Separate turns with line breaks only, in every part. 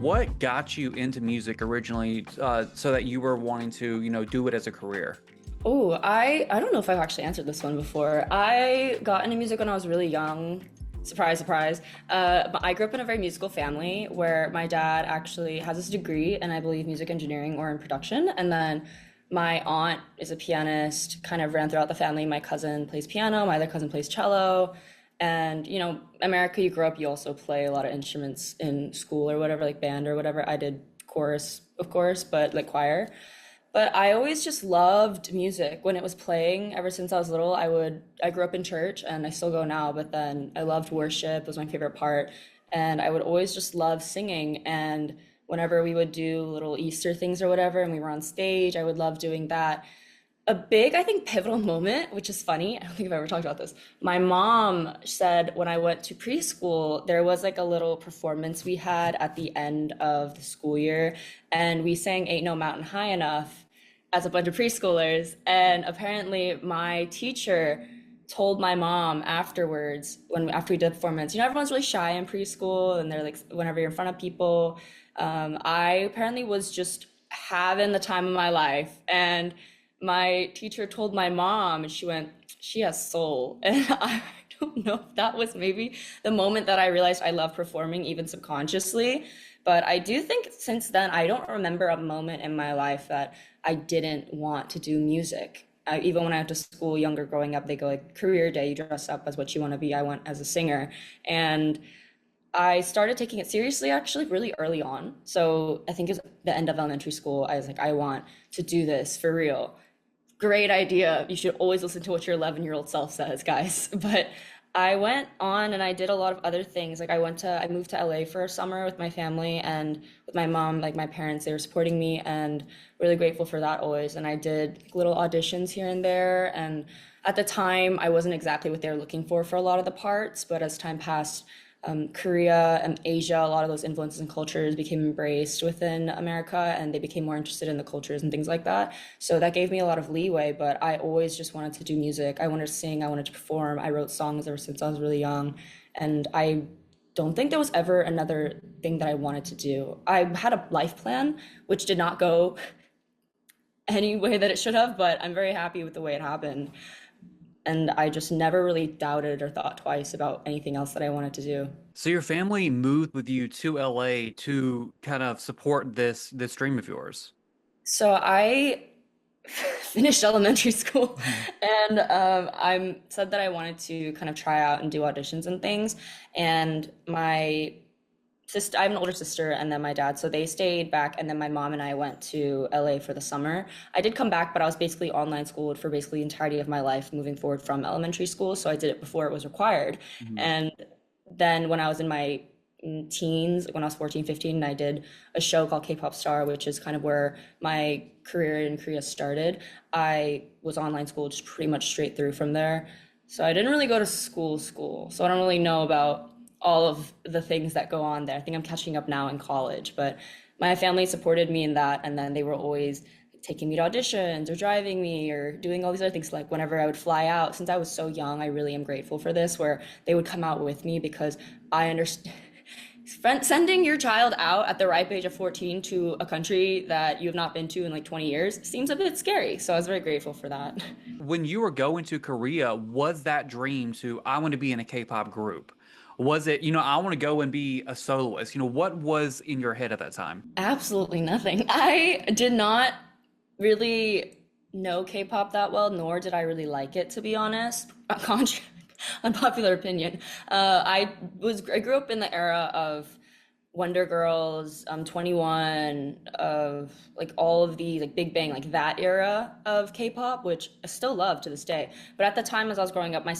what got you into music originally, so that you were wanting to, do it as a career?
Oh, I don't know if I've actually answered this one before. I got into music when I was really young. Surprise, surprise. But I grew up in a very musical family where my dad actually has his degree in, I believe, music engineering or in production. And then my aunt is a pianist, kind of ran throughout the family. My cousin plays piano, my other cousin plays cello. And, America, you grow up, you also play a lot of instruments in school or whatever, like band or whatever. I did chorus, of course, but like choir. But I always just loved music when it was playing. Ever since I was little, I grew up in church and I still go now, but then I loved worship, was my favorite part. And I would always just love singing. And whenever we would do little Easter things or whatever, and we were on stage, I would love doing that. A big, I think, pivotal moment, which is funny. I don't think I've ever talked about this. My mom said when I went to preschool, there was like a little performance we had at the end of the school year, and we sang Ain't No Mountain High Enough as a bunch of preschoolers. And apparently, my teacher told my mom afterwards, after we did the performance, everyone's really shy in preschool, and they're like, whenever you're in front of people. I apparently was just having the time of my life, and my teacher told my mom, and she went, she has soul. And I don't know if that was maybe the moment that I realized I love performing, even subconsciously. But I do think since then, I don't remember a moment in my life that I didn't want to do music. Even when I went to school younger growing up, they go like career day, you dress up as what you want to be. I went as a singer. And I started taking it seriously actually really early on. So I think it's the end of elementary school. I was like, I want to do this for real. Great idea. You should always listen to what your 11-year-old self says, guys. But I went on and I did a lot of other things. Like I moved to LA for a summer with my family and with my mom, like my parents, they were supporting me and really grateful for that always. And I did little auditions here and there. And at the time, I wasn't exactly what they were looking for a lot of the parts. But as time passed, Korea and Asia, a lot of those influences and cultures became embraced within America and they became more interested in the cultures and things like that. So that gave me a lot of leeway, but I always just wanted to do music. I wanted to sing, I wanted to perform. I wrote songs ever since I was really young. And I don't think there was ever another thing that I wanted to do. I had a life plan, which did not go any way that it should have, but I'm very happy with the way it happened. And I just never really doubted or thought twice about anything else that I wanted to do.
So your family moved with you to LA to kind of support this dream of yours.
So I finished elementary school
Mhm.
and I said that I wanted to kind of try out and do auditions and things. And my sister, I have an older sister and then my dad, so they stayed back and then my mom and I went to LA for the summer. I did come back, but I was basically online schooled for basically the entirety of my life moving forward from elementary school. So I did it before it was required.
Mhm.
And then when I was in my teens, when I was 14, 15, I did a show called Kpop Star, which is kind of where my career in Korea started. I was online school just pretty much straight through from there. So I didn't really go to school. So I don't really know about all of the things that go on there. I think I'm catching up now in college, but my family supported me in that. And then they were always taking me to auditions or driving me or doing all these other things. Like whenever I would fly out, since I was so young, I really am grateful for this, where they would come out with me because I understand sending your child out at the ripe age of 14 to a country that you have not been to in like 20 years seems a bit scary. So I was very grateful for that.
When you were going to Korea, was that dream to, I want to be in a K-pop group? Was it, I want to go and be a soloist? What was in your head at that time?
Absolutely nothing. I did not really know K-pop that well, nor did I really like it, to be honest. Unpopular opinion. I grew up in the era of Wonder Girls, 21, of like all of the like Big Bang, like that era of K-pop, which I still love to this day. But at the time, as I was growing up, my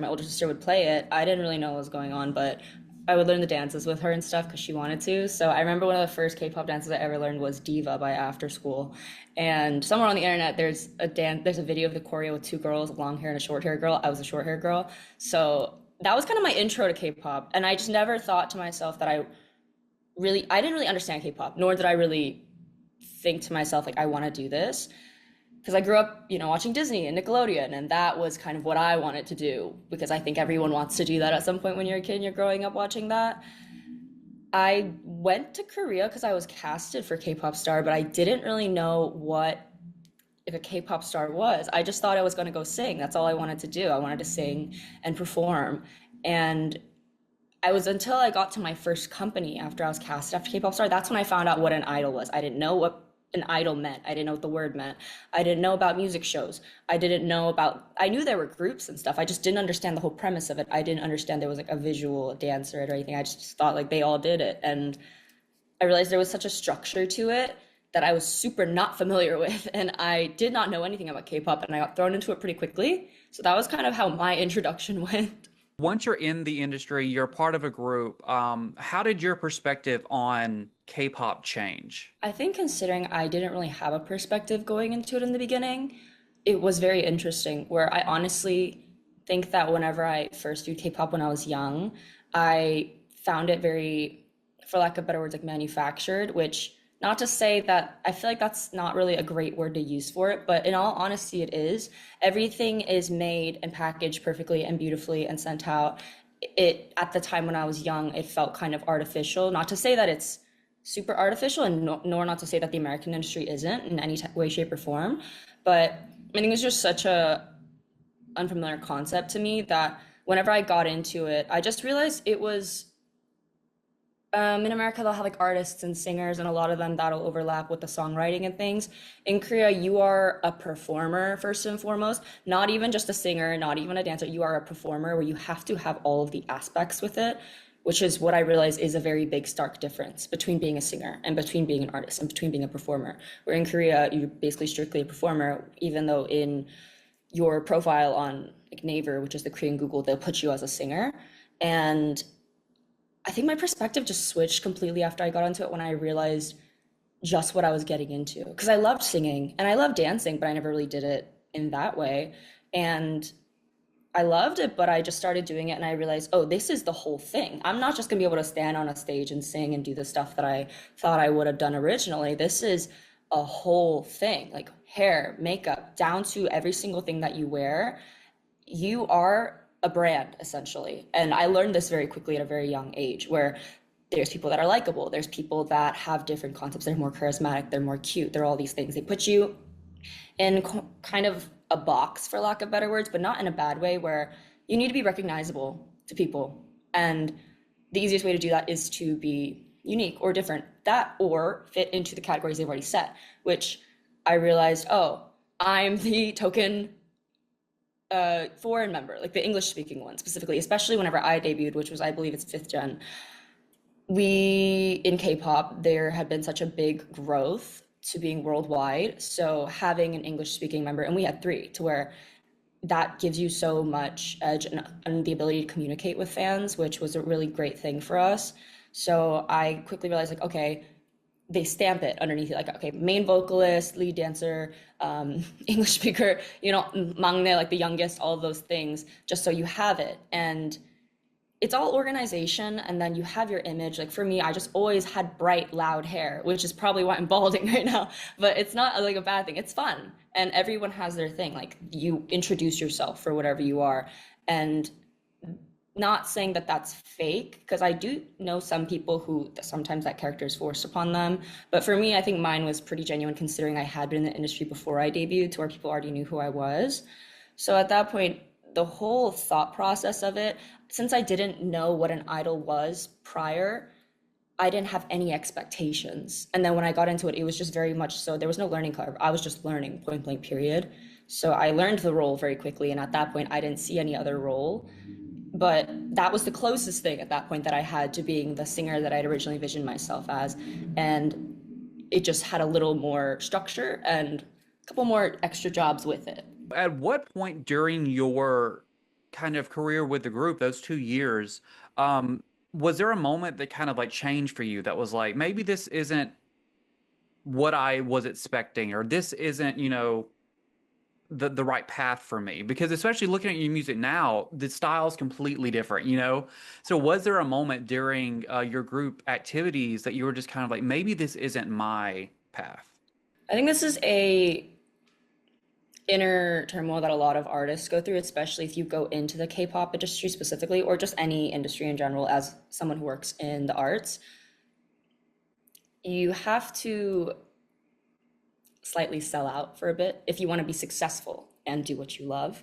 older sister would play it. I didn't really know what was going on, but I would learn the dances with her and stuff because she wanted to. So I remember one of the first K-pop dances I ever learned was Diva by After School. And somewhere on the internet, there's a video of the choreo with two girls, a long hair and a short hair girl. I was a short hair girl. So that was kind of my intro to K-pop. And I just never thought to myself that I didn't really understand K-pop, nor did I really think to myself, like, I want to do this. Because I grew up, watching Disney and Nickelodeon, and that was kind of what I wanted to do, because I think everyone wants to do that at some point when you're a kid and you're growing up watching that. I went to Korea because I was casted for K-pop star, but I didn't really know what if a K-pop star was. I just thought I was going to go sing. That's all I wanted to do. I wanted to sing and perform. And I was until I got to my first company after I was cast after K-pop star, that's when I found out what an idol was. I didn't know what an idol meant. I didn't know what the word meant. I didn't know about music shows. I didn't know about, I knew there were groups and stuff. I just didn't understand the whole premise of it. I didn't understand there was like a visual dancer or anything. I just thought like they all did it. And I realized there was such a structure to it that I was super not familiar with. And I did not know anything about K-pop and I got thrown into it pretty quickly. So that was kind of how my introduction went.
Once you're in the industry, you're part of a group. How did your perspective on K-pop change?
I think considering I didn't really have a perspective going into it in the beginning, it was very interesting. Where I honestly think that whenever I first viewed K-pop when I was young, I found it very, for lack of better words, like manufactured, which not to say that I feel like that's not really a great word to use for it, but in all honesty, it is. Everything is made and packaged perfectly and beautifully and sent out. It at the time when I was young, it felt kind of artificial. Not to say that it's super artificial, and nor not to say that the American industry isn't in any way, shape, or form. But I think it's just such a unfamiliar concept to me that whenever I got into it, I just realized it was in America, they'll have like artists and singers, and a lot of them that'll overlap with the songwriting and things. In Korea, you are a performer first and foremost, not even just a singer, not even a dancer. You are a performer where you have to have all of the aspects with it, which is what I realize is a very big, stark difference between being a singer and between being an artist and between being a performer. Where in Korea, you're basically strictly a performer, even though in your profile on like Naver, which is the Korean Google, they'll put you as a singer. And I think my perspective just switched completely after I got into it when I realized just what I was getting into. Because I loved singing and I loved dancing, but I never really did it in that way. And I loved it, but I just started doing it and I realized, oh, this is the whole thing. I'm not just gonna be able to stand on a stage and sing and do the stuff that I thought I would have done originally. This is a whole thing, like hair, makeup, down to every single thing that you wear. You are a brand essentially. And I learned this very quickly at a very young age where there's people that are likable, there's people that have different concepts, they're more charismatic, they're more cute, they're all these things. They put you in kind of a box, for lack of better words, but not in a bad way, where you need to be recognizable to people. And the easiest way to do that is to be unique or different, that or fit into the categories they've already set, which I realized, oh, I'm the token foreign member, like the English speaking one specifically, especially whenever I debuted, which was, I believe it's fifth gen. We in K-pop, there had been such a big growth to being worldwide. So having an English speaking member, and we had three, to where that gives you so much edge and the ability to communicate with fans, which was a really great thing for us. So I quickly realized, like, okay, they stamp it underneath it, like, okay, main vocalist, lead dancer, English speaker, maknae, like the youngest, all of those things, just so you have it. And it's all organization, and then you have your image. Like for me, I just always had bright, loud hair, which is probably why I'm balding right now, but it's not like a bad thing. It's fun, and everyone has their thing. Like you introduce yourself for whatever you are, and not saying that that's fake, because I do know some people who sometimes that character is forced upon them. But for me, I think mine was pretty genuine considering I had been in the industry before I debuted, to where people already knew who I was. So at that point, the whole thought process of it, since I didn't know what an idol was prior, I didn't have any expectations. And then when I got into it, it was just very much so, there was no learning curve. I was just learning, point blank, period. So I learned the role very quickly. And at that point, I didn't see any other role. But that was the closest thing at that point that I had to being the singer that I'd originally envisioned myself as. And it just had a little more structure and a couple more extra jobs with it.
At what point during your kind of career with the group, those 2 years, was there a moment that kind of like changed for you that was like, maybe this isn't what I was expecting, or this isn't, the right path for me? Because especially looking at your music now, the style is completely different. So was there a moment during your group activities that you were just kind of like, maybe this isn't my path?
I think this is a inner turmoil that a lot of artists go through, especially if you go into the K-pop industry specifically, or just any industry in general as someone who works in the arts. you have to slightly sell out for a bit if you want to be successful and do what you love.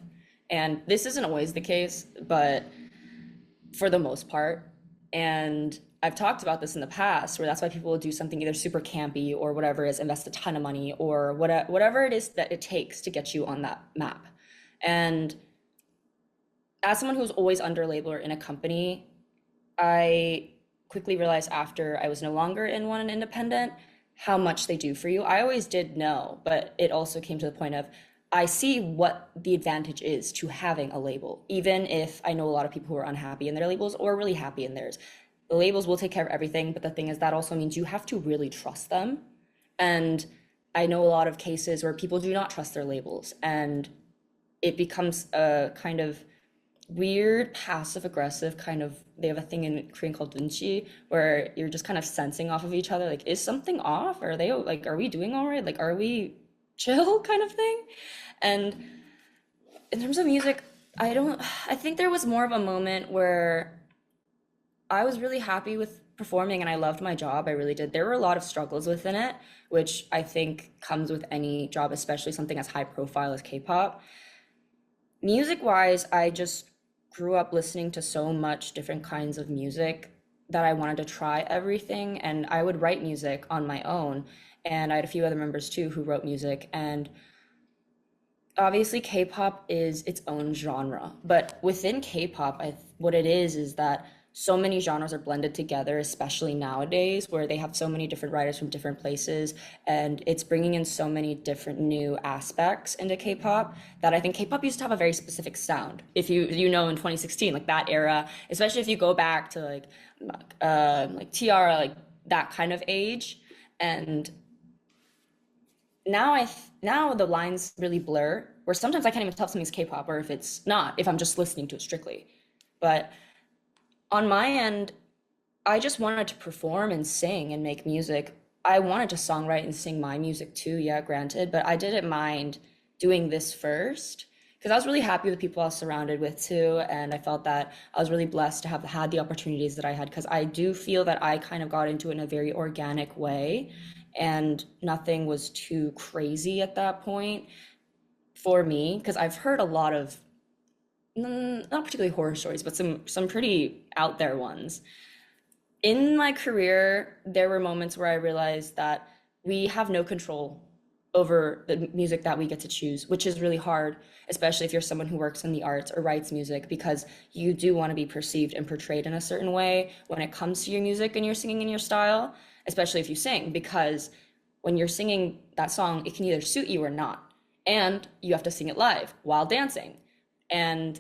And this isn't always the case, but for the most part. And I've talked about this in the past where that's why people will do something either super campy or whatever is invest a ton of money or whatever it is that it takes to get you on that map. And as someone who was always under a label or in a company, I quickly realized after I was no longer in one and independent how much they do for you. I always did know, but it also came to the point of I see what the advantage is to having a label, even if I know a lot of people who are unhappy in their labels or really happy in theirs. The labels will take care of everything, but the thing is that also means you have to really trust them. And I know a lot of cases where people do not trust their labels, and it becomes a kind of weird passive aggressive kind of, they have a thing in Korean called dunchi where you're just kind of sensing off of each other like, is something off, are they like, are we doing all right, like are we chill kind of thing. And in terms of music, I think there was more of a moment where I was really happy with performing and I loved my job. I really did. There were a lot of struggles within it, which I think comes with any job, especially something as high profile as K-pop. Music wise, I just grew up listening to so much different kinds of music that I wanted to try everything. And I would write music on my own. And I had a few other members too who wrote music. And obviously K-pop is its own genre, but within K-pop, what it is that so many genres are blended together, especially nowadays, where they have so many different writers from different places, and it's bringing in so many different new aspects into K-pop that I think K-pop used to have a very specific sound. If you know in 2016, like that era, especially if you go back to like Tiara, like that kind of age, and now the lines really blur where sometimes I can't even tell if something's K-pop or if it's not, if I'm just listening to it strictly. But on my end, I just wanted to perform and sing and make music. I wanted to songwrite and sing my music too, yeah, granted, but I didn't mind doing this first because I was really happy with the people I was surrounded with too, and I felt that I was really blessed to have had the opportunities that I had because I do feel that I kind of got into it in a very organic way and nothing was too crazy at that point for me because I've heard a lot of not particularly horror stories, but some pretty out there ones. In my career, there were moments where I realized that we have no control over the music that we get to choose, which is really hard, especially if you're someone who works in the arts or writes music, because you do want to be perceived and portrayed in a certain way when it comes to your music and you're singing in your style, especially if you sing, because when you're singing that song, it can either suit you or not. And you have to sing it live while dancing. And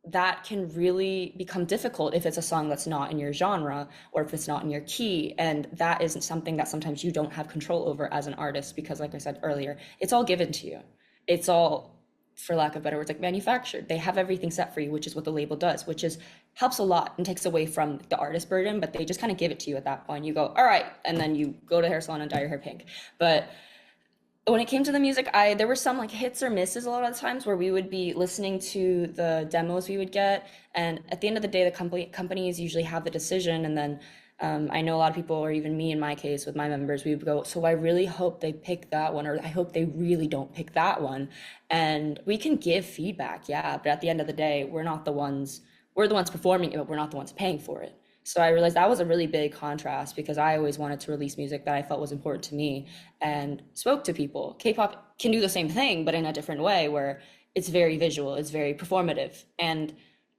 that can really become difficult if it's a song that's not in your genre or if it's not in your key. And that isn't something that sometimes you don't have control over as an artist because, like I said earlier, it's all given to you. It's all, for lack of better words, like manufactured. They have everything set for you, which is what the label does, which is helps a lot and takes away from the artist burden, but they just kind of give it to you at that point. You go, all right, and then you go to the hair salon and dye your hair pink. But when it came to the music, there were some like hits or misses a lot of the times where we would be listening to the demos we would get, and at the end of the day, the companies usually have the decision, and then I know a lot of people, or even me in my case with my members, we would go, so I really hope they pick that one, or I hope they really don't pick that one, and we can give feedback, yeah, but at the end of the day, we're the ones performing it, but we're not the ones paying for it. So I realized that was a really big contrast because I always wanted to release music that I felt was important to me and spoke to people. K-pop can do the same thing, but in a different way where it's very visual, it's very performative. And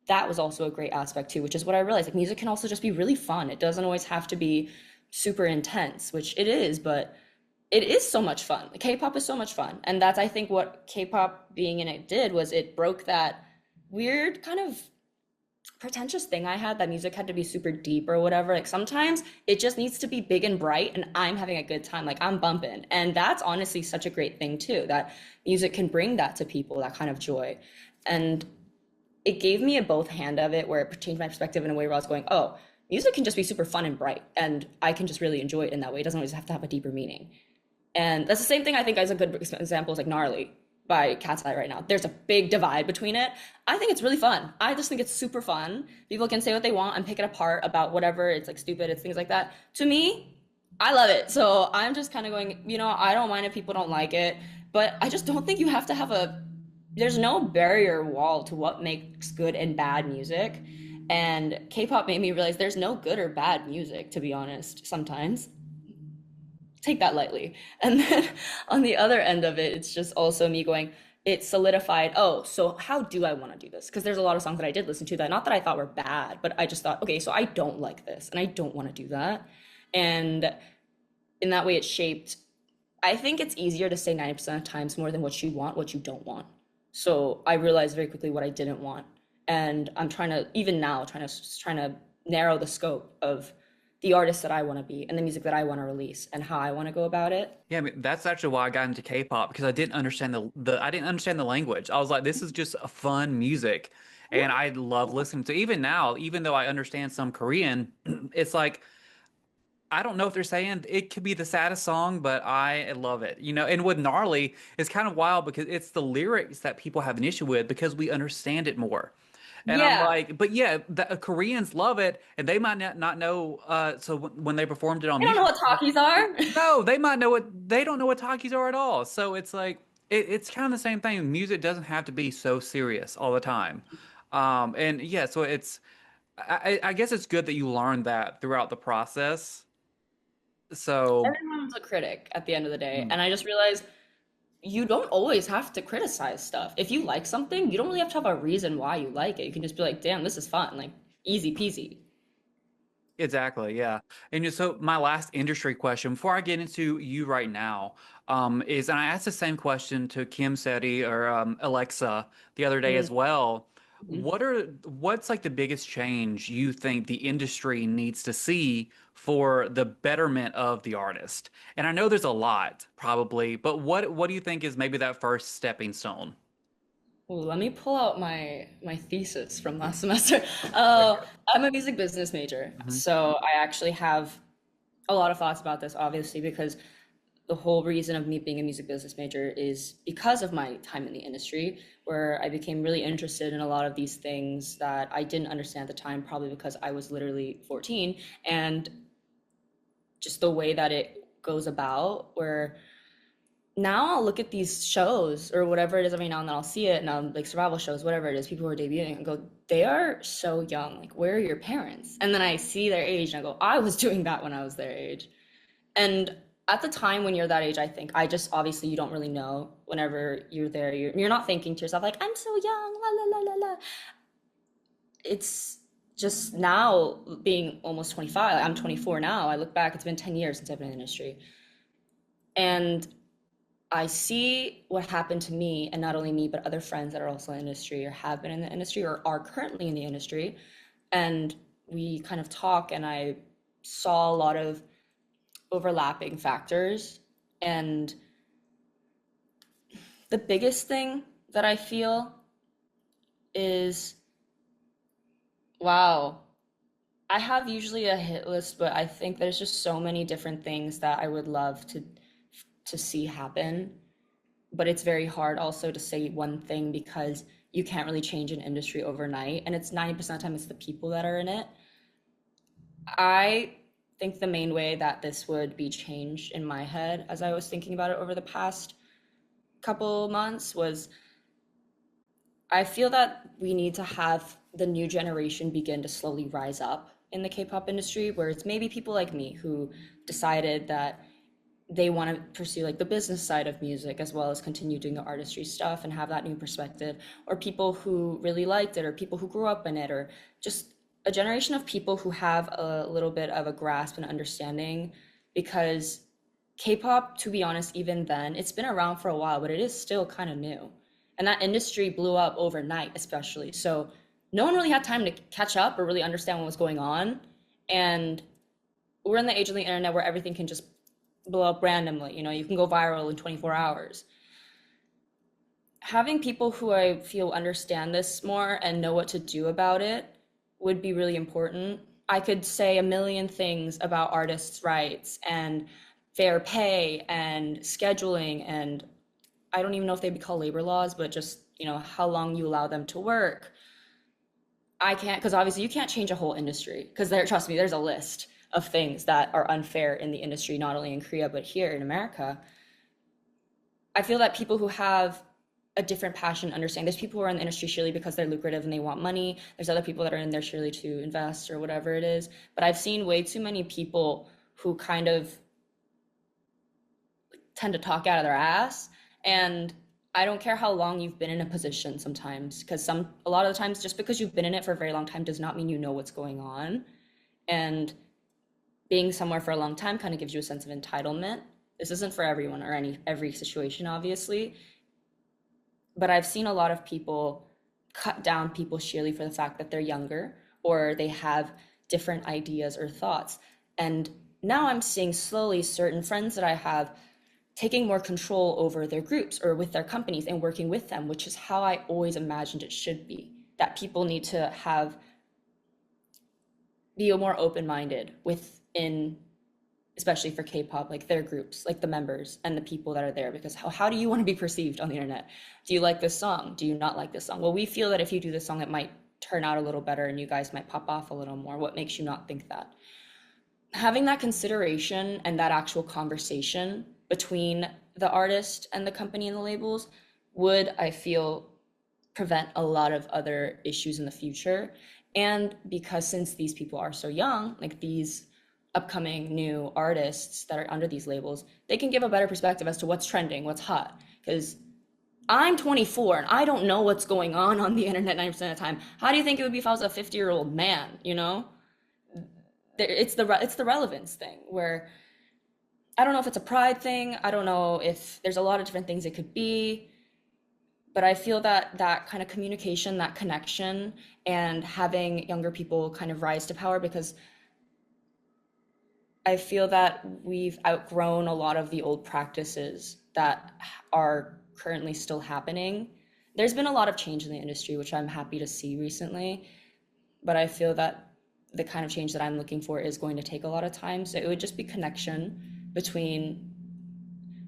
that was also a great aspect too, which is what I realized. Like music can also just be really fun. It doesn't always have to be super intense, which it is, but it is so much fun. K-pop is so much fun. And that's, I think, what K-pop being in it did was it broke that weird kind of pretentious thing I had that music had to be super deep or whatever. Like sometimes it just needs to be big and bright and I'm having a good time. Like I'm bumping. And that's honestly such a great thing too, that music can bring that to people, that kind of joy. And it gave me a both hand of it where it changed my perspective in a way where I was going, oh, music can just be super fun and bright and I can just really enjoy it in that way. It doesn't always have to have a deeper meaning. And that's the same thing I think as a good example is like Gnarly by Cat's Eye right now. There's a big divide between it. I think it's really fun. I just think it's super fun. People can say what they want and pick it apart about whatever. It's like stupid, it's things like that. To me, I love it. So I'm just kind of going, I don't mind if people don't like it, but I just don't think you have to have there's no barrier wall to what makes good and bad music. And K-pop made me realize there's no good or bad music, to be honest, sometimes. Take that lightly. And then on the other end of it, it's just also me going, it solidified, oh, so how do I want to do this? Because there's a lot of songs that I did listen to that not that I thought were bad, but I just thought, okay, so I don't like this and I don't want to do that. And in that way, it shaped. I think it's easier to say 90% of times more than what you want, what you don't want. So I realized very quickly what I didn't want. And I'm trying to, even now, trying to narrow the scope of the artist that I want to be and the music that I want to release and how I want to go about it.
Yeah, I mean, that's actually why I got into K-pop because I didn't understand the I didn't understand the language. I was like, this is just a fun music, and I love listening to. Even now, even though I understand some Korean, it's like I don't know if they're saying it could be the saddest song, but I love it. And with Gnarly, it's kind of wild because it's the lyrics that people have an issue with because we understand it more. And I'm
Yeah.
like, but yeah, the Koreans love it, and they might not know. So when they performed it on
I don't know
music,
what talkies are.
no, they might know what they don't know what talkies are at all. So it's like it's kind of the same thing. Music doesn't have to be so serious all the time. And yeah, so I guess it's good that you learned that throughout the process. So.
Everyone's a critic at the end of the day.
Mm.
And I just realized you don't always have to criticize stuff. If you like something, you don't really have to have a reason why you like it. You can just be like, damn, this is fun. Like, easy peasy.
Exactly, yeah. And so my last industry question before I get into you right now, is, and I asked the same question to Kim Seti or Alexa the other day as well.
Mhm.
What's like the biggest change you think the industry needs to see for the betterment of the artist? And I know there's a lot probably, but what do you think is maybe that first stepping stone?
Ooh, let me pull out my thesis from last semester.
Okay.
I'm a music business major,
Mhm.
so I actually have a lot of thoughts about this, obviously, because the whole reason of me being a music business major is because of my time in the industry, where I became really interested in a lot of these things that I didn't understand at the time, probably because I was literally 14, and just the way that it goes about, where now I'll look at these shows or whatever it is every now and then I'll see it and I'm like survival shows, whatever it is, people who are debuting and go, they are so young. Like, where are your parents? And then I see their age and I go, I was doing that when I was their age. And at the time when you're that age, I think I just obviously you don't really know whenever you're there. You're not thinking to yourself like, I'm so young, la la la la la. It's just now being almost 25. I'm 24 now. I look back, it's been 10 years since I've been in the industry. And I see what happened to me, and not only me, but other friends that are also in the industry or have been in the industry or are currently in the industry. And we kind of talk, and I saw a lot of overlapping factors. And the biggest thing that I feel is wow, I have usually a hit list, but I think there's just so many different things that I would love to see happen. But it's very hard also to say one thing because you can't really change an industry overnight. And it's 90% of the time it's the people that are in it. I think the main way that this would be changed in my head as I was thinking about it over the past couple months was I feel that we need to have the new generation begin to slowly rise up in the K-pop industry, where it's maybe people like me who decided that they want to pursue like the business side of music as well as continue doing the artistry stuff and have that new perspective, or people who really liked it or people who grew up in it, or just a generation of people who have a little bit of a grasp and understanding, because K-pop, to be honest, even then it's been around for a while, but it is still kind of new, and that industry blew up overnight especially, so no one really had time to catch up or really understand what was going on. And we're in the age of the internet where everything can just blow up randomly. You can go viral in 24 hours. Having people who I feel understand this more and know what to do about it would be really important. I could say a million things about artists' rights and fair pay and scheduling, and I don't even know if they'd be called labor laws, but just, how long you allow them to work. I can't, because obviously you can't change a whole industry, because trust me, there's a list of things that are unfair in the industry, not only in Korea, but here in America. I feel that people who have a different passion understand. There's people who are in the industry surely because they're lucrative and they want money. There's other people that are in there surely to invest or whatever it is. But I've seen way too many people who kind of tend to talk out of their ass. And I don't care how long you've been in a position sometimes, because a lot of the times, just because you've been in it for a very long time does not mean you know what's going on. And being somewhere for a long time kind of gives you a sense of entitlement. This isn't for everyone or every situation, obviously, but I've seen a lot of people cut down people sheerly for the fact that they're younger or they have different ideas or thoughts. And now I'm seeing slowly certain friends that I have taking more control over their groups or with their companies and working with them, which is how I always imagined it should be. That people need to be more open-minded within, especially for K-pop, like their groups, like the members and the people that are there, because how do you want to be perceived on the internet? Do you like this song? Do you not like this song? Well, we feel that if you do this song, it might turn out a little better and you guys might pop off a little more. What makes you not think that? Having that consideration and that actual conversation between the artist and the company and the labels would, I feel, prevent a lot of other issues in the future. And because since these people are so young, like these upcoming new artists that are under these labels, they can give a better perspective as to what's trending, what's hot. Because I'm 24 and I don't know what's going on the internet 90% of the time. How do you think it would be if I was a 50-year-old man, you know? It's the relevance thing where I don't know if it's a pride thing. I don't know if there's a lot of different things it could be, but I feel that that kind of communication, that connection, and having younger people kind of rise to power, because I feel that we've outgrown a lot of the old practices that are currently still happening. There's been a lot of change in the industry, which I'm happy to see recently, but I feel that the kind of change that I'm looking for is going to take a lot of time. So it would just be connection between,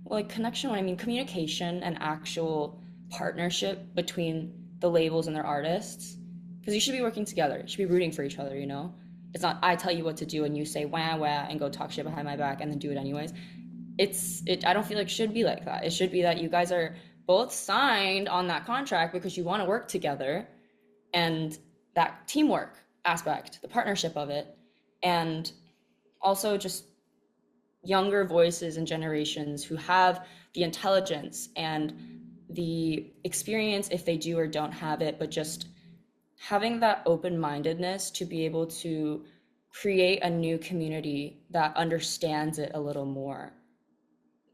well, like connection, when I mean communication and actual partnership between the labels and their artists. Because you should be working together. You should be rooting for each other, you know? It's not I tell you what to do and you say wah wah and go talk shit behind my back and then do it anyways. I don't feel like it should be like that. It should be that you guys are both signed on that contract because you want to work together, and that teamwork aspect, the partnership of it, and also just younger voices and generations who have the intelligence and the experience, if they do or don't have it, but just having that open-mindedness to be able to create a new community that understands it a little more.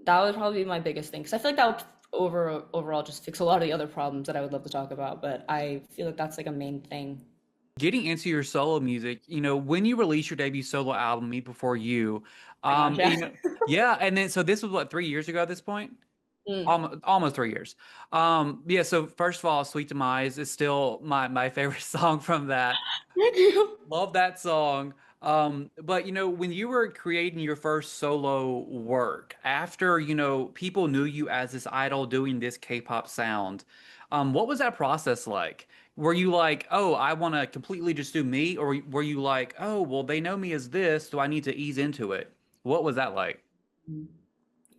That would probably be my biggest thing, because I feel like that would overall just fix a lot of the other problems that I would love to talk about, but I feel like that's like a main thing.
Getting into your solo music, when you released your debut solo album, Me Before You,
My gosh, yeah.
yeah, and then so this was what, 3 years ago at this point?
Mm.
Almost 3 years. Yeah, so first of all, Sweet Demise is still my favorite song from that.
Thank you.
Love that song. But when you were creating your first solo work, after, people knew you as this idol doing this K-pop sound, what was that process like? Were you like, oh, I want to completely just do me? Or were you like, oh, well, they know me as this, do I need to ease into it? What was that like?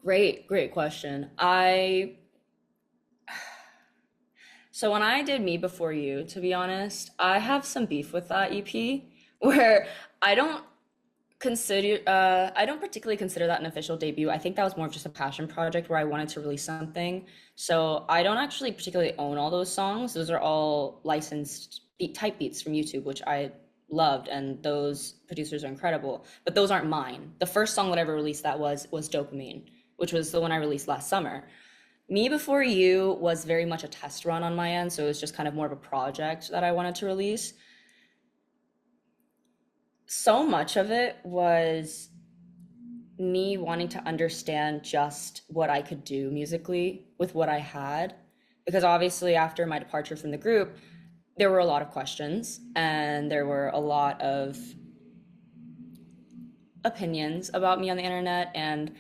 Great question. So when I did Me Before You, to be honest, I have some beef with that EP where I don't I don't particularly consider that an official debut. I think that was more of just a passion project where I wanted to release something. So I don't actually particularly own all those songs. Those are all licensed type beats from YouTube, which I loved, and those producers are incredible. But those aren't mine. The first song that I ever released that was Dopamine, which was the one I released last summer. Me Before You was very much a test run on my end, so it was just kind of more of a project that I wanted to release. So much of it was me wanting to understand just what I could do musically with what I had. Because obviously, after my departure from the group, there were a lot of questions and there were a lot of opinions about me on the internet. And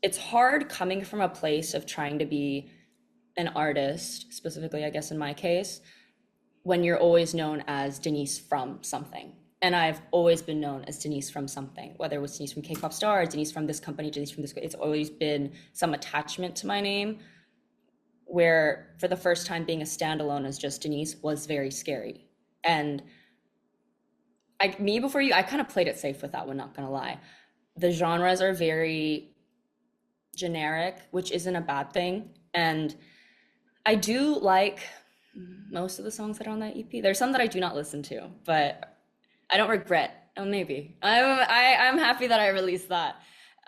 it's hard coming from a place of trying to be an artist, specifically, I guess, in my case, when you're always known as Denise from something. And I've always been known as Denise from something, whether it was Denise from Kpop Star, or Denise from this company, Denise from this. It's always been some attachment to my name. Where for the first time being a standalone as just Denise was very scary. And me before you, I kind of played it safe with that one, not gonna lie. The genres are very generic, which isn't a bad thing. And I do like most of the songs that are on that EP. There's some that I do not listen to, but I don't regret. Oh, maybe I'm happy that I released that.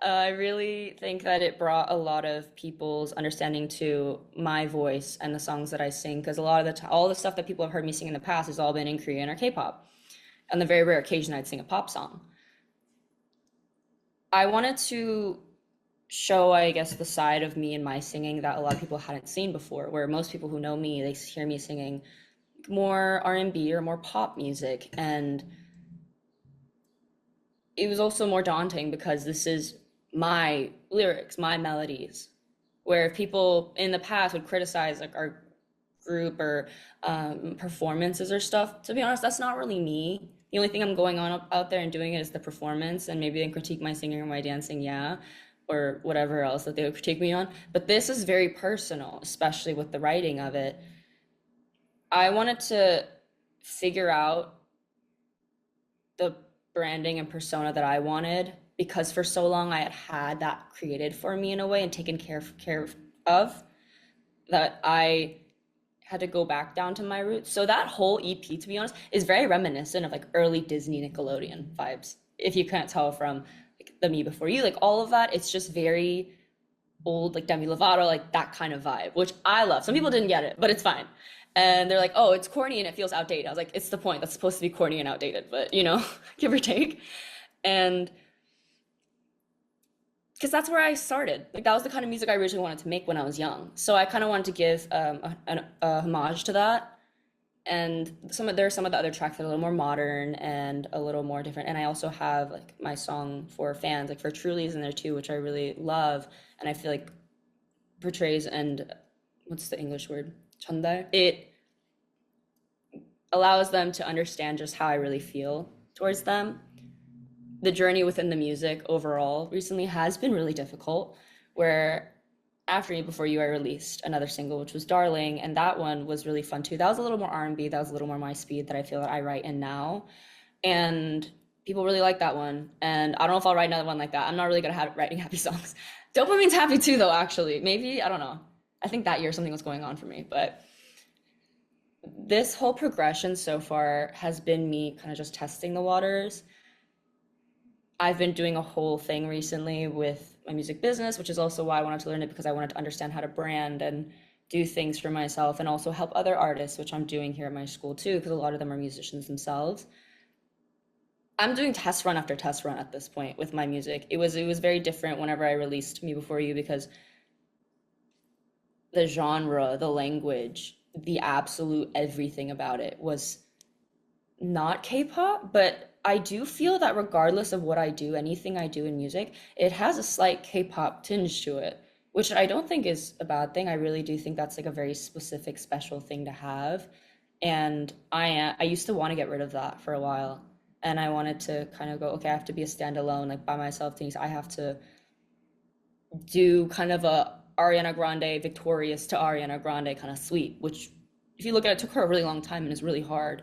I really think that it brought a lot of people's understanding to my voice and the songs that I sing, because a lot of the time, all the stuff that people have heard me sing in the past has all been in Korean or K-pop. On the very rare occasion, I'd sing a pop song. I wanted to show, I guess, the side of me and my singing that a lot of people hadn't seen before, where most people who know me, they hear me singing more R&B or more pop music. And it was also more daunting because this is my lyrics, my melodies. Where if people in the past would criticize like our group or performances or stuff, to be honest, that's not really me. The only thing I'm going on out there and doing it is the performance, and maybe they can critique my singing or my dancing, yeah, or whatever else that they would critique me on. But this is very personal, especially with the writing of it. I wanted to figure out the branding and persona that I wanted, because for so long I had that created for me in a way and taken care of, that I had to go back down to my roots. So that whole EP, to be honest, is very reminiscent of like early Disney Nickelodeon vibes. If you can't tell from like the Me Before You, like all of that, it's just very old, like Demi Lovato, like that kind of vibe, which I love. Some people didn't get it, but it's fine. And they're like, oh, it's corny and it feels outdated. I was like, it's the point. That's supposed to be corny and outdated, but you know, give or take. And because that's where I started. Like that was the kind of music I originally wanted to make when I was young. So I kind of wanted to give a homage to that. And there are some of the other tracks that are a little more modern and a little more different. And I also have like my song for fans, like for Truly's in there too, which I really love. And I feel like portrays and what's the English word? Chandai. It allows them to understand just how I really feel towards them. The journey within the music overall recently has been really difficult, where after Me Before You I released another single, which was Darling, and that one was really fun too. That was a little more R&B, that was a little more my speed that I feel that I write in now, and people really like that one. And I don't know if I'll write another one like that. I'm not really good at writing happy songs. Dopamine's happy too though, actually. Maybe, I don't know. I think that year something was going on for me, but this whole progression so far has been me kind of just testing the waters. I've been doing a whole thing recently with my music business, which is also why I wanted to learn it, because I wanted to understand how to brand and do things for myself and also help other artists, which I'm doing here at my school too, because a lot of them are musicians themselves. I'm doing test run after test run at this point with my music. It was very different whenever I released Me Before You, because the genre, the language, the absolute everything about it was not K-pop, but I do feel that regardless of what I do, anything I do in music, it has a slight K-pop tinge to it, which I don't think is a bad thing. I really do think that's like a very specific, special thing to have. And I used to want to get rid of that for a while. And I wanted to kind of go, okay, I have to be a standalone, like by myself, things. I have to do kind of a Ariana Grande, Victorious to Ariana Grande kind of sweep, which if you look at it, took her a really long time and is really hard.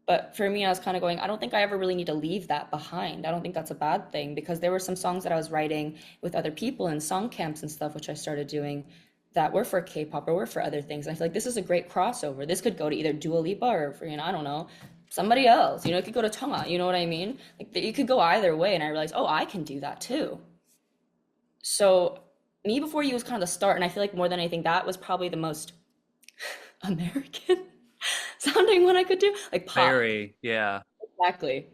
But for me, I was kind of going, I don't think I ever really need to leave that behind. I don't think that's a bad thing, because there were some songs that I was writing with other people in song camps and stuff, which I started doing, that were for K-pop or were for other things. And I feel like this is a great crossover. This could go to either Dua Lipa or for, I don't know, somebody else. It could go to Tonga, you know what I mean? Like you could go either way. And I realized, oh, I can do that too. So Me Before You was kind of the start. And I feel like more than anything, that was probably the most American sounding one I could do, like pop.
Very, yeah.
Exactly.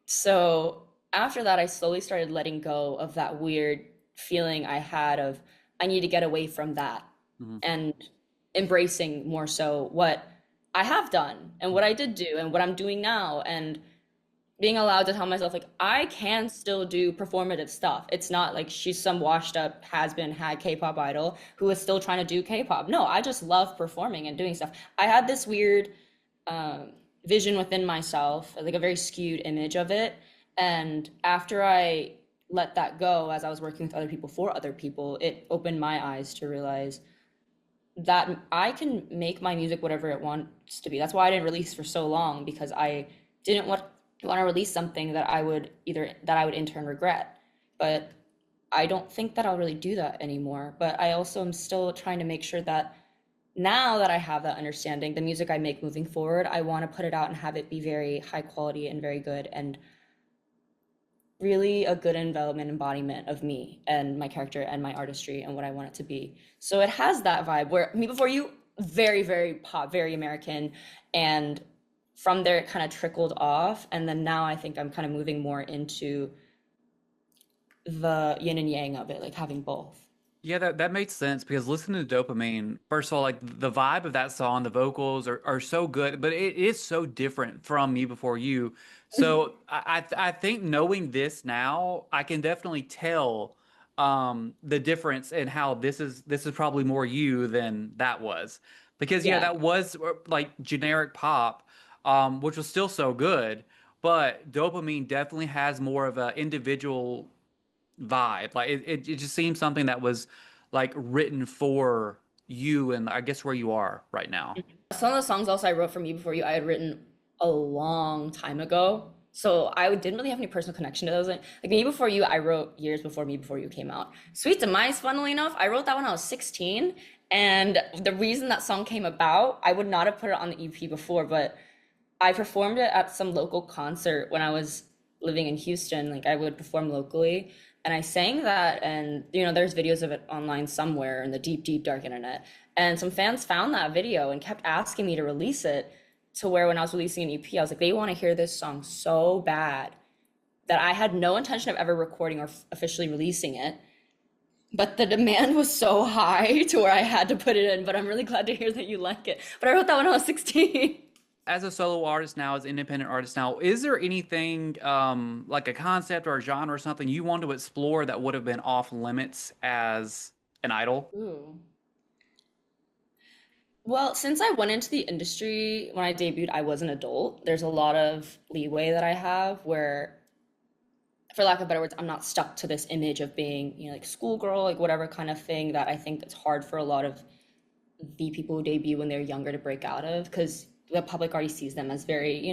So after that, I slowly started letting go of that weird feeling I had of I need to get away from that,
Mhm.
and embracing more so what I have done and what I did do and what I'm doing now, and being allowed to tell myself like I can still do performative stuff. It's not like she's some washed up had K-pop idol who is still trying to do K-pop. No, I just love performing and doing stuff. I had this weird vision within myself, like a very skewed image of it. And after I let that go, as I was working with other people for other people, it opened my eyes to realize that I can make my music whatever it wants to be. That's why I didn't release for so long, because I didn't want to release something that I would in turn regret. But I don't think that I'll really do that anymore. But I also am still trying to make sure that now that I have that understanding, the music I make moving forward, I want to put it out and have it be very high quality and very good and really a good envelopment embodiment of me and my character and my artistry and what I want it to be. So it has that vibe where Me Before You, very, very pop, very American. And from there, it kind of trickled off. And then now I think I'm kind of moving more into the yin and yang of it, like having both.
Yeah, that makes sense because listening to Dopamine, first of all, like the vibe of that song, the vocals are so good, but it is so different from Me Before You. So I think knowing this now, I can definitely tell the difference in how this is probably more you than that was. Because yeah,
Yeah.
that was like generic pop, which was still so good, but Dopamine definitely has more of an individual vibe. Like it just seems something that was like written for you and I guess where you are right now.
Some of the songs also I wrote for Me Before You, I had written a long time ago. So I didn't really have any personal connection to those. Like Me Before You, I wrote years before Me Before You came out. Sweet Demise, funnily enough, I wrote that when I was 16. And the reason that song came about, I would not have put it on the EP before, but I performed it at some local concert when I was living in Houston. Like I would perform locally, and I sang that, and there's videos of it online somewhere in the deep, deep dark internet. And some fans found that video and kept asking me to release it. To where when I was releasing an EP, I was like, they want to hear this song so bad that I had no intention of ever recording or officially releasing it. But the demand was so high to where I had to put it in. But I'm really glad to hear that you like it. But I wrote that when I was 16.
As a solo artist now, as an independent artist now, is there anything like a concept or a genre or something you want to explore that would have been off limits as an idol?
Ooh. Well, since I went into the industry when I debuted, I was an adult. There's a lot of leeway that I have where, for lack of better words, I'm not stuck to this image of being, like schoolgirl, like whatever kind of thing that I think it's hard for a lot of the people who debut when they're younger to break out of, because the public already sees them as very,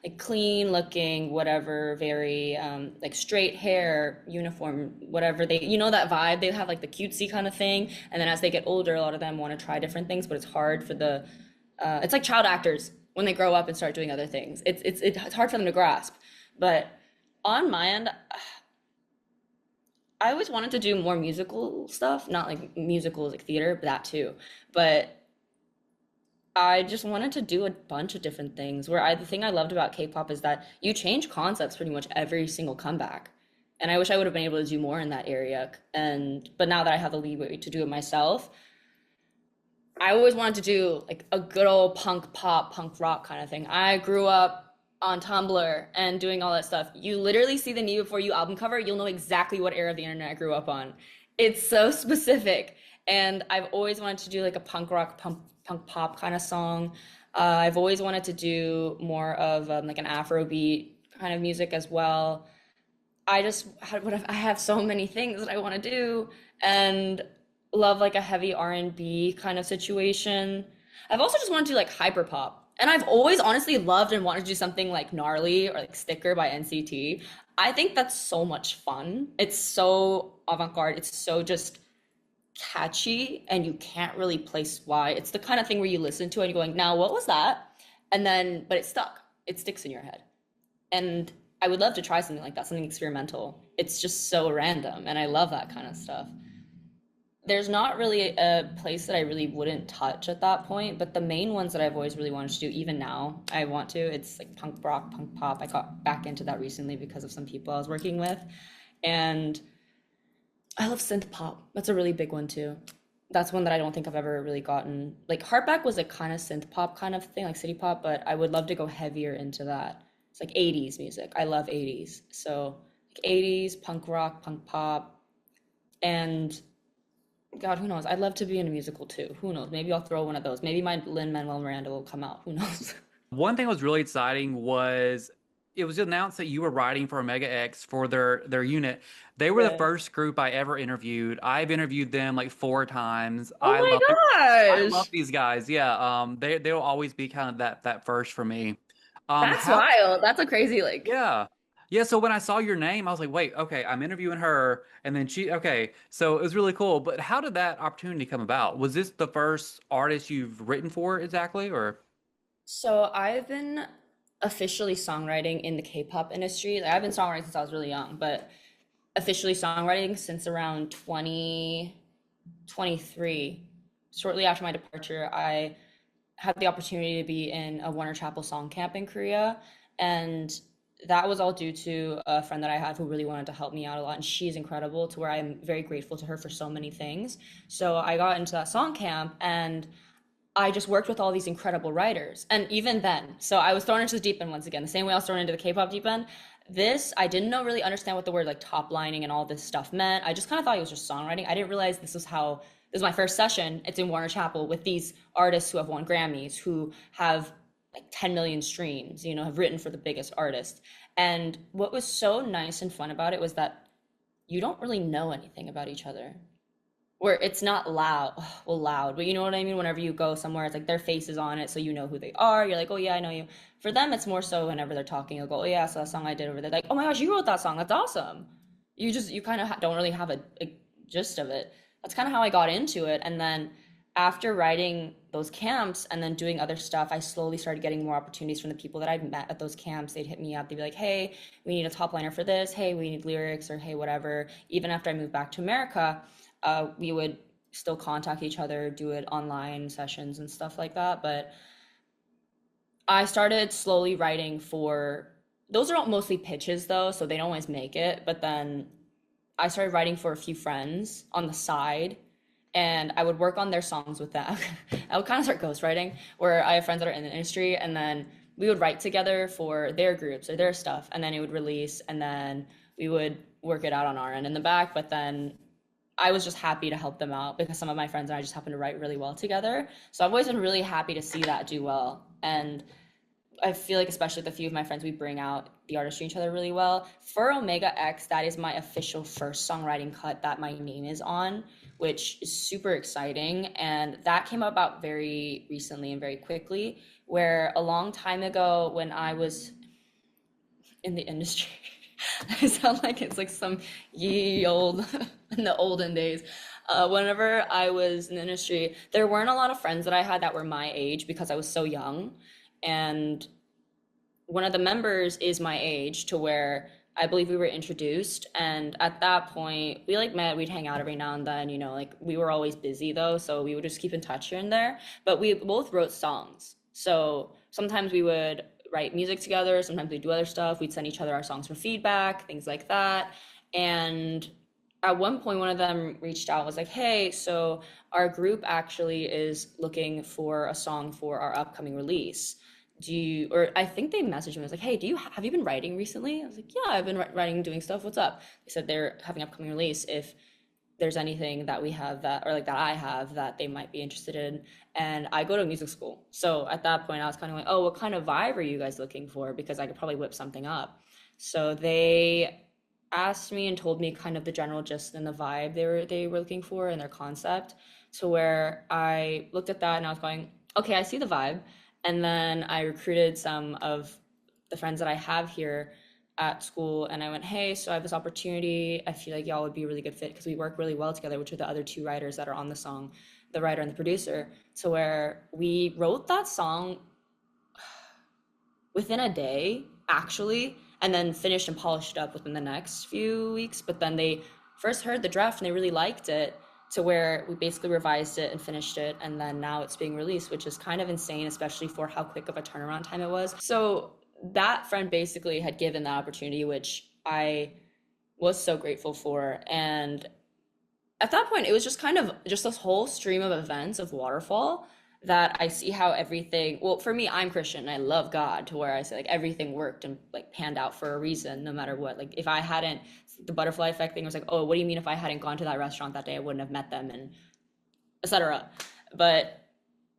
like clean looking, whatever, very like straight hair, uniform, whatever they, that vibe. They have like the cutesy kind of thing. And then as they get older, a lot of them want to try different things, but it's hard for it's like child actors when they grow up and start doing other things. It's hard for them to grasp. But on my end, I always wanted to do more musical stuff, not like musicals, like theater, but that too. But I just wanted to do a bunch of different things. The thing I loved about K-pop is that you change concepts pretty much every single comeback. And I wish I would have been able to do more in that area. But now that I have the leeway to do it myself, I always wanted to do like a good old punk pop, punk rock kind of thing. I grew up on Tumblr and doing all that stuff. You literally see the Me Before You album cover, you'll know exactly what era of the internet I grew up on. It's so specific. And I've always wanted to do like a punk rock, punk pop kind of song. I've always wanted to do more of like an Afrobeat kind of music as well. I have so many things that I want to do, and love like a heavy R&B kind of situation. I've also just wanted to do like hyper pop. And I've always honestly loved and wanted to do something like Gnarly or like Sticker by NCT. I think that's so much fun. It's so avant-garde. It's so just catchy, and you can't really place why. It's the kind of thing where you listen to it and you're going, now what was that? And then, but it's stuck. It sticks in your head. And I would love to try something like that, something experimental. It's just so random, and I love that kind of stuff. There's not really a place that I really wouldn't touch at that point, but the main ones that I've always really wanted to do, even now, I want to. It's like punk rock, punk pop. I got back into that recently because of some people I was working with. And I love synth pop. That's a really big one too. That's one that I don't think I've ever really gotten. Like Heartback was a kind of synth pop kind of thing, like city pop, but I would love to go heavier into that. It's like 80s music. I love 80s. So like 80s, punk rock, punk pop, and God, who knows? I'd love to be in a musical too. Who knows? Maybe I'll throw one of those. Maybe my Lin-Manuel Miranda will come out. Who knows?
One thing that was really exciting was it was announced that you were writing for Omega X for their unit. They were the
Yeah.
first group I ever interviewed. I've interviewed them like 4 times.
Oh
I
my
love
gosh.
these guys. Yeah, they'll always be kind of that first for me.
That's
How
wild. That's a crazy like.
Yeah. Yeah, so when I saw your name, I was like, wait, okay, I'm interviewing her, and then okay, so it was really cool. But how did that opportunity come about? Was this the first artist you've written for exactly, or?
So I've been officially songwriting in the K-pop industry. Like, I've been songwriting since I was really young, but officially songwriting since around 2023. Shortly after my departure, I had the opportunity to be in a Warner Chapel song camp in Korea, and that was all due to a friend that I have who really wanted to help me out a lot, and she's incredible to where I'm very grateful to her for so many things. So I got into that song camp, and I just worked with all these incredible writers. And even then, so I was thrown into the deep end once again, the same way I was thrown into the K-pop deep end. This, I didn't know really understand what the word like top lining and all this stuff meant. I just kind of thought it was just songwriting. I didn't realize this was my first session. It's in Warner Chapel with these artists who have won Grammys, who have like 10 million streams, have written for the biggest artists. And what was so nice and fun about it was that you don't really know anything about each other, where it's not loud, well, loud, but you know what I mean? Whenever you go somewhere, it's like their face is on it, so you know who they are. You're like, oh yeah, I know you. For them, it's more so whenever they're talking, you'll go, oh yeah, so that song I did over there. Like, oh my gosh, you wrote that song. That's awesome. You kind of don't really have a gist of it. That's kind of how I got into it. And then after writing those camps and then doing other stuff, I slowly started getting more opportunities from the people that I'd met at those camps. They'd hit me up. They'd be like, hey, we need a top liner for this. Hey, we need lyrics, or hey, whatever. Even after I moved back to America, we would still contact each other, do it online sessions and stuff like that. But I started slowly writing for those are mostly pitches though, so they don't always make it. But then I started writing for a few friends on the side, and I would work on their songs with them. I would kind of start ghostwriting, where I have friends that are in the industry, and then we would write together for their groups or their stuff, and then it would release, and then we would work it out on our end in the back. But then I was just happy to help them out because some of my friends and I just happen to write really well together. So I've always been really happy to see that do well. And I feel like especially with a few of my friends, we bring out the artistry in each other really well. For Omega X, that is my official first songwriting cut that my name is on, which is super exciting. And that came about very recently and very quickly, where a long time ago when I was in the industry, I sound like it's like some ye old in the olden days. Whenever I was in the industry, there weren't a lot of friends that I had that were my age because I was so young. And one of the members is my age, to where I believe we were introduced. And at that point, we like met, we'd hang out every now and then, like we were always busy though. So we would just keep in touch here and there. But we both wrote songs. So sometimes we would write music together. Sometimes we'd do other stuff. We'd send each other our songs for feedback, things like that. And at one point, one of them reached out, was like, hey, so our group actually is looking for a song for our upcoming release. Do you, or I think they messaged me, was like, hey, have you been writing recently? I was like, yeah, I've been writing, doing stuff. What's up? They said they're having an upcoming release. If there's anything that we have that, or like that I have that they might be interested in. And I go to music school. So at that point, I was kind of like, oh, what kind of vibe are you guys looking for? Because I could probably whip something up. So they asked me and told me kind of the general gist and the vibe they were looking for and their concept, to where I looked at that and I was going, okay, I see the vibe. And then I recruited some of the friends that I have here at school, and I went, hey, so I have this opportunity. I feel like y'all would be a really good fit because we work really well together, which are the other two writers that are on the song, the writer and the producer, to where we wrote that song within a day, actually, and then finished and polished it up within the next few weeks. But then they first heard the draft and they really liked it, to where we basically revised it and finished it, and then now it's being released, which is kind of insane, especially for how quick of a turnaround time it was. So that friend basically had given that opportunity, which I was so grateful for. And at that point, it was just kind of just this whole stream of events of waterfall, that I see how everything, well, for me, I'm Christian and I love God, to where I say like everything worked and like panned out for a reason, no matter what. Like if I hadn't, the butterfly effect thing was like, oh, what do you mean if I hadn't gone to that restaurant that day, I wouldn't have met them, and etc. But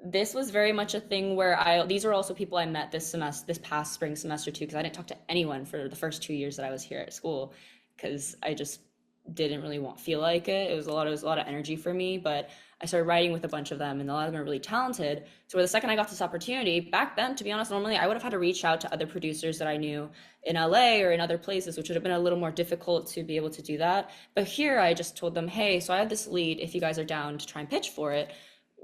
this was very much a thing where I these were also people I met this semester, this past spring semester too, because I didn't talk to anyone for the first 2 years that I was here at school, because I just didn't really feel like it. It was a lot of energy for me, but I started writing with a bunch of them, and a lot of them are really talented. So where the second I got this opportunity, back then, to be honest, normally I would have had to reach out to other producers that I knew in LA or in other places, which would have been a little more difficult to be able to do that. But here I just told them, hey, so I have this lead, if you guys are down to try and pitch for it.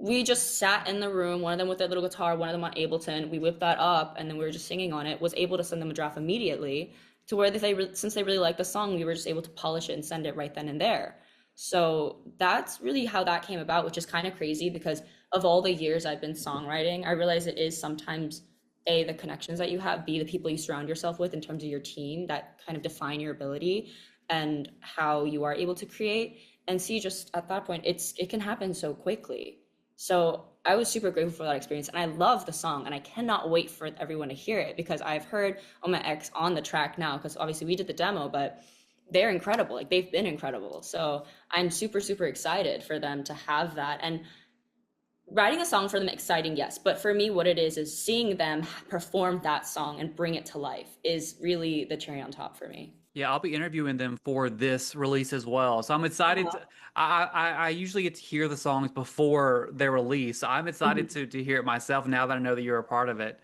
We just sat in the room, one of them with their little guitar, one of them on Ableton. We whipped that up, and then we were just singing on it. Was able to send them a draft immediately, to where since they really liked the song, we were just able to polish it and send it right then and there. So that's really how that came about, which is kind of crazy because of all the years I've been songwriting, I realize it is sometimes A, the connections that you have, B, the people you surround yourself with in terms of your team that kind of define your ability and how you are able to create. And C, just at that point, it can happen so quickly. So I was super grateful for that experience, and I love the song, and I cannot wait for everyone to hear it because I've heard Oh My Ex on the track now, because obviously we did the demo, but they're incredible. Like, they've been incredible. So I'm super, super excited for them to have that. And writing a song for them, exciting, yes. But for me, what it is seeing them perform that song and bring it to life is really the cherry on top for me.
Yeah, I'll be interviewing them for this release as well. So I'm excited to, I usually get to hear the songs before they're released. So I'm excited
Mhm.
to hear it myself now that I know that you're a part of it.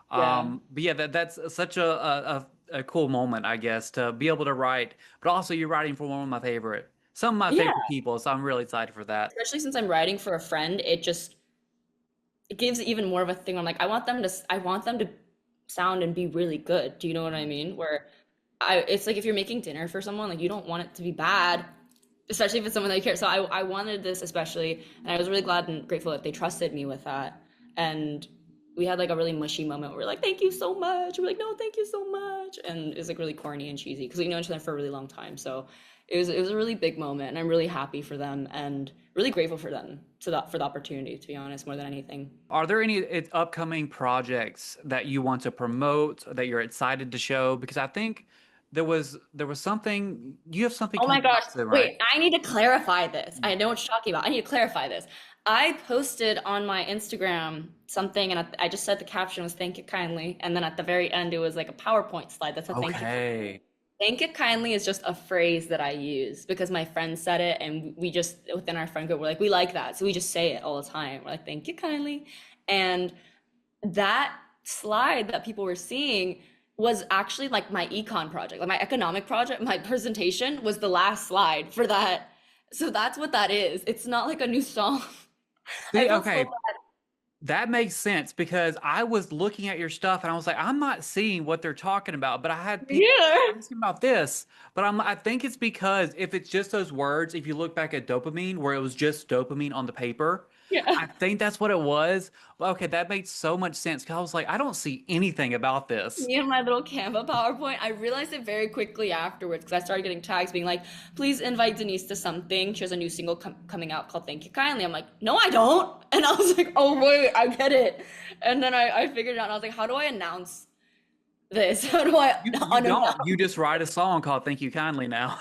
Yeah.
But yeah, that's such a cool moment, I guess, to be able to write. But also, you're writing for one of my favorite, some of my
Yeah.
favorite people. So I'm really excited for that.
Especially since I'm writing for a friend, it gives even more of a thing. I'm like, I want them to sound and be really good. Do you know what I mean? Where it's like if you're making dinner for someone, like you don't want it to be bad, especially if it's someone that you care. So I wanted this especially, and I was really glad and grateful that they trusted me with that. And we had like a really mushy moment where we're like, thank you so much. We're like, no, thank you so much. And it was like really corny and cheesy because we know each other for a really long time. So it was a really big moment, and I'm really happy for them and really grateful for them for the opportunity, to be honest, more than anything.
Are there any upcoming projects that you want to promote that you're excited to show? Because I think there was something you have something
Oh my
coming
gosh.
out soon, right?
Wait, I need to clarify this. I know what you're talking about. I need to clarify this. I posted on my Instagram something, and I just said the caption was "Thank you kindly," and then at the very end it was like a PowerPoint slide that said "Thank you kindly."
Okay.
Thank you kindly is just a phrase that I use because my friend said it, and we just within our friend group we're like we like that, so we just say it all the time. We're like "Thank you kindly," and that slide that people were seeing was actually like my econ project, like my economic project. My presentation was the last slide for that. So that's what that is. It's not like a new song. I
See,
feel so
okay,
bad.
that makes sense because I was looking at your stuff and I was like, I'm not seeing what they're talking about, but I had people
Yeah.
asking about this. But I think it's because if it's just those words, if you look back at dopamine, where it was just dopamine on the paper,
Yeah.
I think that's what it was. Well, okay, that makes so much sense because I was like, I don't see anything about this.
Me and my little Canva PowerPoint, I realized it very quickly afterwards because I started getting tags being like, please invite Denise to something. She has a new single coming out called Thank You Kindly. I'm like, no, I don't. And I was like, oh, wait, I get it. And then I figured it out and I was like, how do I announce this? How do I
You
unannounce?
don't. You just write a song called "Thank You Kindly" now.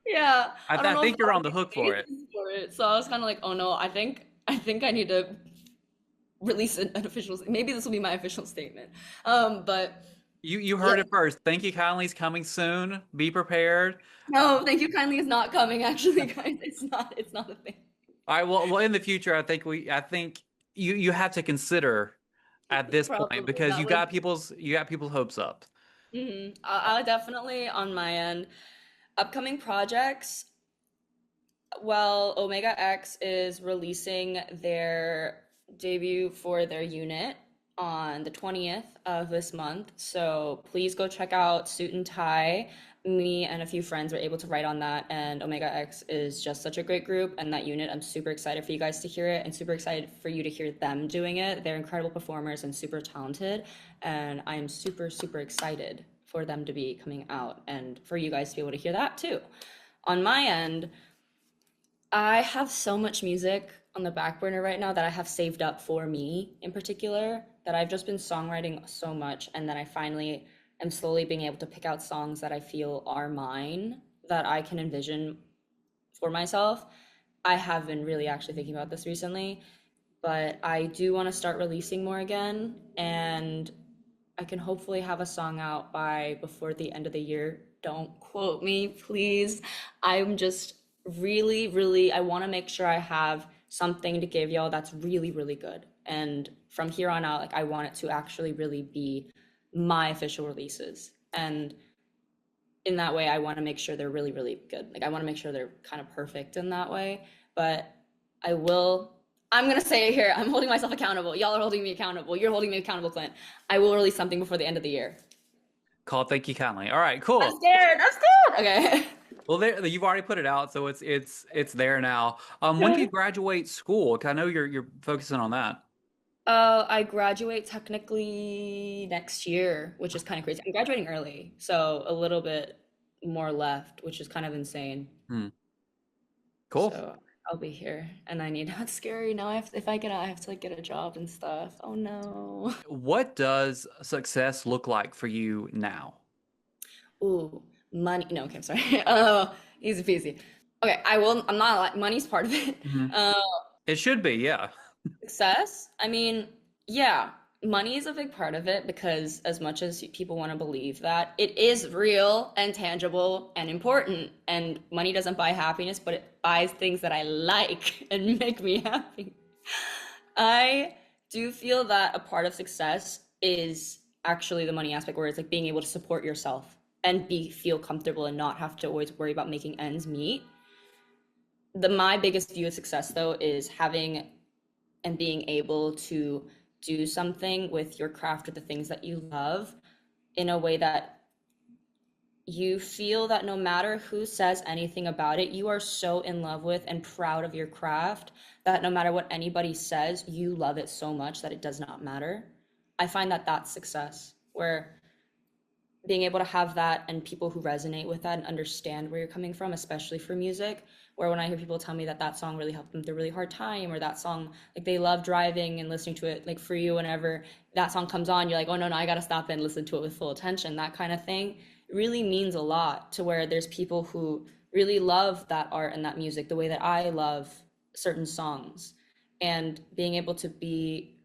Yeah, I don't
I
know if
think
I
you're
have
on the hook
any
for it.
basis for it. So I was kind of like, oh no, I think I need to release an official. Maybe this will be my official statement. But
You
yeah,
heard it first. "Thank You Kindly's coming soon. Be prepared."
no, thank you kindly is not coming. Actually, guys, it's not a thing.
All right. Well, in the future, I think you have to consider at this point
Probably
because
that would.
you got people's hopes up.
I'll definitely on my end upcoming projects. Well, Omega X is releasing their debut for their unit on the 20th of this month. So please go check out Suit and Tie. Me and a few friends were able to write on that, and Omega X is just such a great group. And that unit, I'm super excited for you guys to hear it and super excited for you to hear them doing it. They're incredible performers and super talented. And I'm super, super excited for them to be coming out and for you guys to be able to hear that too. On my end, I have so much music on the back burner right now that I have saved up for me in particular, that I've just been songwriting so much, and then I finally am slowly being able to pick out songs that I feel are mine, that I can envision for myself. I have been really actually thinking about this recently, but I do want to start releasing more again, and I can hopefully have a song out by before the end of the year. Don't quote me, please. I'm just really, really, I want to make sure I have something to give y'all that's really, really good. And from here on out, like I want it to actually really be my official releases. And in that way, I want to make sure they're really, really good. Like I want to make sure they're kind of perfect in that way. But I will, I'm gonna say it here. I'm holding myself accountable. Y'all are holding me accountable. You're holding me accountable, Clint. I will release something before the end of the year.
Call, thank you kindly. All right,
I'm
cool.
scared. I'm scared. Okay.
Well, there you've already put it out, so it's there now. When do you graduate school? 'Cause I know you're focusing on that.
I graduate technically next year, which is kind of crazy. I'm graduating early, so a little bit more left, which is kind of insane.
Hmm. Cool.
So I'll be here, and I need. That's scary. Now I have. If I get out, I have to like get a job and stuff. Oh no.
What does success look like for you now?
Ooh, money. No, okay, I'm sorry. Oh, easy peasy. Okay, I will. I'm not like money's part of it.
Hmm.
Uh,
It should be, yeah.
Success. I mean, yeah, money is a big part of it because as much as people want to believe that, it is real and tangible and important. And money doesn't buy happiness, but it buys things that I like and make me happy. I do feel that a part of success is actually the money aspect where it's like being able to support yourself and be feel comfortable and not have to always worry about making ends meet. My biggest view of success though is having and being able to do something with your craft or the things that you love in a way that you feel that no matter who says anything about it, you are so in love with and proud of your craft that no matter what anybody says, you love it so much that it does not matter. I find that that's success, where being able to have that and people who resonate with that and understand where you're coming from, especially for music, where when I hear people tell me that that song really helped them through a really hard time, or that song, like they love driving and listening to it, like for you, whenever that song comes on, you're like, oh no, no, I gotta stop and listen to it with full attention, that kind of thing really means a lot to where there's people who really love that art and that music the way that I love certain songs. And being able to be,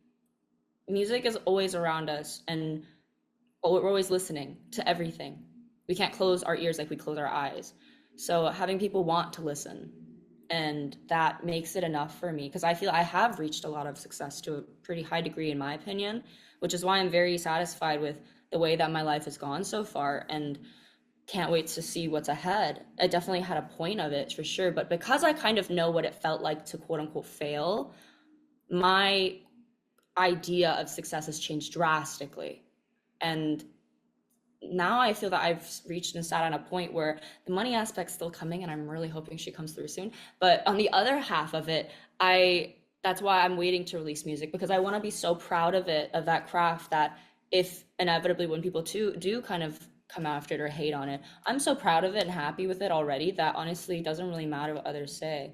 music is always around us and we're always listening to everything. We can't close our ears like we close our eyes. So having people want to listen, and that makes it enough for me because I feel I have reached a lot of success to a pretty high degree in my opinion, which is why I'm very satisfied with the way that my life has gone so far and can't wait to see what's ahead. I definitely had a point of it for sure, but because I kind of know what it felt like to quote unquote fail, my idea of success has changed drastically. And now I feel that I've reached and sat on a point where the money aspect's still coming and I'm really hoping she comes through soon. But on the other half of it, I that's why I'm waiting to release music because I want to be so proud of it, of that craft that if inevitably when people too do kind of come after it or hate on it, I'm so proud of it and happy with it already that honestly it doesn't really matter what others say.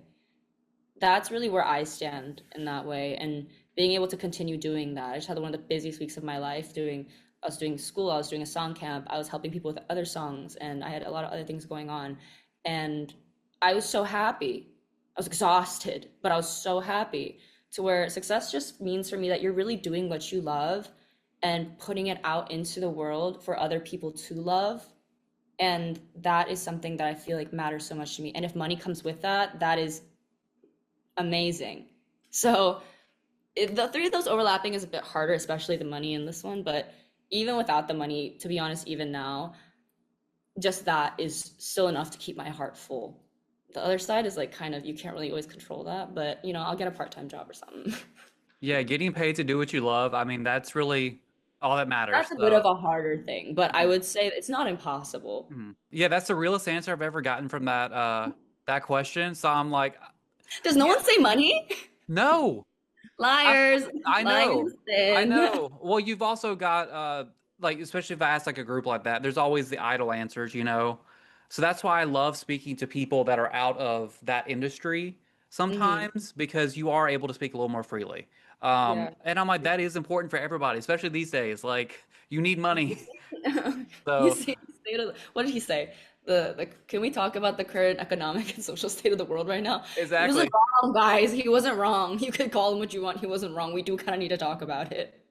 That's really where I stand in that way and being able to continue doing that. I just had one of the busiest weeks of my life doing I was doing school, I was doing a song camp, I was helping people with other songs, and I had a lot of other things going on. And I was so happy. I was exhausted, but I was so happy to where success just means for me that you're really doing what you love and putting it out into the world for other people to love. And that is something that I feel like matters so much to me. And if money comes with that, that is amazing. So the three of those overlapping is a bit harder, especially the money in this one, but even without the money, to be honest, even now, just that is still enough to keep my heart full. The other side is like kind of you can't really always control that, but you know, I'll get a part-time job or something.
Yeah, getting paid to do what you love, I mean, that's really all that matters.
That's a bit
So,
of a harder thing, but I would say it's not impossible.
yeah, that's the realest answer I've ever gotten from that question. So I'm like,
Does no
yeah,
one say money?
no. I
Liars.
I
Lying
know.
is
I
sin.
know. Well, you've also got like especially if I ask like a group like that, there's always the idle answers, you know. So that's why I love speaking to people that are out of that industry
Hmm.
sometimes because you are able to speak a little more freely.
Yeah.
And I'm like, that is important for everybody, especially these days. Like, you need money.
You
So
see, what did he say? can we talk about the current economic and social state of the world right now? He wasn't
Exactly.
wrong, guys. He wasn't wrong. You could call him what you want. He wasn't wrong. We do kind of need to talk about it.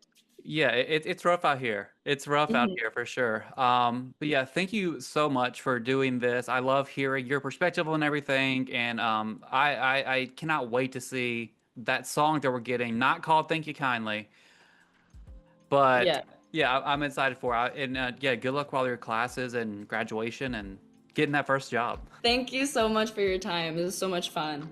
Yeah, it's rough out here. It's rough out
Mhm.
here for sure. But yeah, thank you so much for doing this. I love hearing your perspective on everything, and I cannot wait to see that song that we're getting, not called "Thank You Kindly," but
Yeah.
yeah, I'm excited for it. And yeah, good luck with all your classes and graduation and getting that first job.
Thank you so much for your time. It was so much fun.